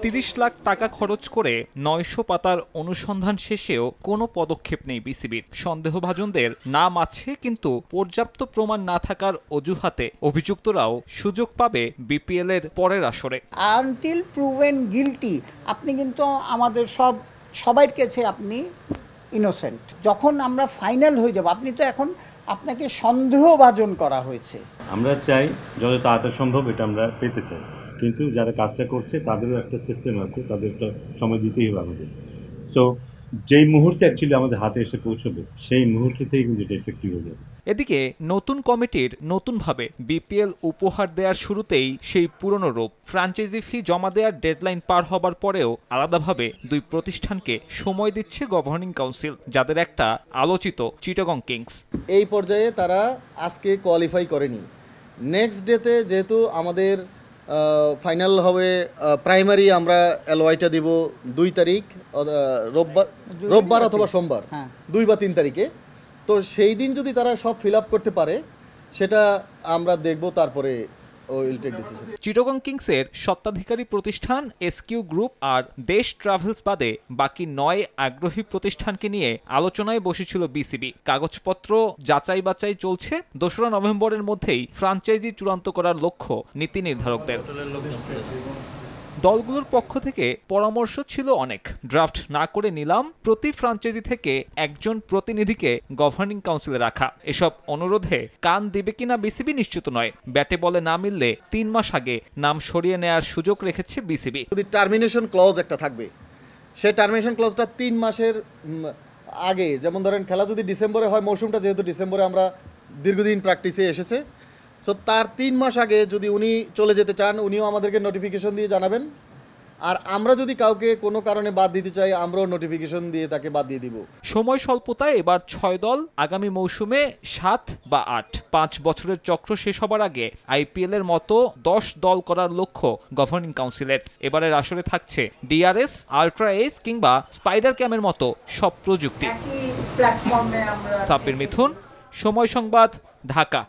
৩০ লাখ টাকা খরচ করে ৯০০ পাতার অনুসন্ধান শেষেও কোনো পদক্ষেপ নেই বিসিবির। সন্দেহভাজনদের নাম আছে, কিন্তু পর্যাপ্ত প্রমাণ না থাকার অজুহাতে অভিযুক্তরাও সুযোগ পাবে বিপিএল এর পরের আসরে। আনটিল প্রুভেন গিলটি আপনি কিন্তু আমাদের সবার কাছে আপনি ইনোসেন্ট। যখন আমরা ফাইনাল হয়ে যাব, আপনি তো এখন আপনাকে সন্দেহভাজন করা হয়েছে। আমরা চাই যত তাড়াতাড়ি সম্ভব এটা আমরা পেতে চাই, কিন্তু যারা কাজটা করছে তাদেরও একটা সিস্টেম আছে, তাদের একটা সময় দিতেই হবে আমাদের। সো যেই মুহূর্তে অ্যাকচুয়ালি আমাদের হাতে এসে পৌঁছবে সেই মুহূর্তে থেকেই কিন্তু এটা এফেক্টিভ হয়ে যাবে। এদিকে নতুন কমিটির নতুনভাবে বিপিএল উপহার দেওয়ার শুরুতেই সেই পুরনো রূপ। ফ্র্যাঞ্চাইজি ফি জমা দেওয়ার ডেডলাইন পার হবার পরেও আলাদাভাবে দুই প্রতিষ্ঠানকে সময় দিচ্ছে গভর্নিং কাউন্সিল, যাদের একটা আলোচিত চিটাগং কিংস। এই পর্যায়ে তারা আজকে কোয়ালিফাই করেনি। নেক্সট ডেতে যেহেতু আমাদের ফাইনাল হবে, প্রাইমারি আমরা এলওয়াইটা দিব 2 তারিখ, রোববার অথবা সোমবার, 2 বা 3 তারিখে। তো সেই দিন যদি তারা সব ফিল আপ করতে পারে সেটা আমরা দেখব, তারপরে উইল টেক ডিসিশন। চিটাগং কিংসের স্বত্বাধিকারী প্রতিষ্ঠান এসকিউ গ্রুপ আর দেশ ট্রাভেলস বাদে বাকি 9 আগ্রহী প্রতিষ্ঠানকে নিয়ে আলোচনায় বসেছিল বিসিবি। কাগজপত্র যাচাই বাছাই চলছে। 2রা নভেম্বরের মধ্যেই ফ্র্যাঞ্চাইজি চূড়ান্ত করার লক্ষ্য নীতি নির্ধারকদের। দলগুলোর পক্ষ থেকে পরামর্শ ছিল অনেক। ড্রাফট না করে নিলাম, প্রতি ফ্র্যাঞ্চাইজি থেকে একজন প্রতিনিধিকে গভর্নিং কাউন্সিলে রাখা। এসব অনুরোধে কান দিবে কিনা বিসিবি নিশ্চিত নয়। ব্যাটে বলে না মিললে 3 মাস আগে নাম সরিয়ে নেওয়ার সুযোগ রেখেছে বিসিবি। যদি টার্মিনেশন ক্লজ একটা থাকবে, সেই টার্মিনেশন ক্লজটা 3 মাসের আগে, যেমন ধরেন খেলা যদি ডিসেম্বরে হয়, মৌসুমটা যেহেতু ডিসেম্বরে আমরা দীর্ঘদিন প্র্যাকটিসে এসেছে, সো তার 3 মাস আগে যদি উনি চলে যেতে চান, উনিও আমাদেরকে নোটিফিকেশন দিয়ে জানাবেন। আর আমরা যদি কাউকে কোনো কারণে বাদ দিতে চাই, আমরাও নোটিফিকেশন দিয়ে তাকে বাদ দিয়ে দিব। সময় স্বল্পতায় এবার 6 দল, আগামী মৌসুমে 7 বা 8। 5 বছরের চক্র শেষ হবার আগে আইপিএল এর মতো 10 দল করার লক্ষ্য গভর্নিং কাউন্সিলের। এবারের আসরে থাকছে ডিআরএস, আল্ট্রা এস কিংবা স্পাইডার ক্যামের মতো সব প্রযুক্তি। সাব্বির মিথুন, সময় সংবাদ, ঢাকা।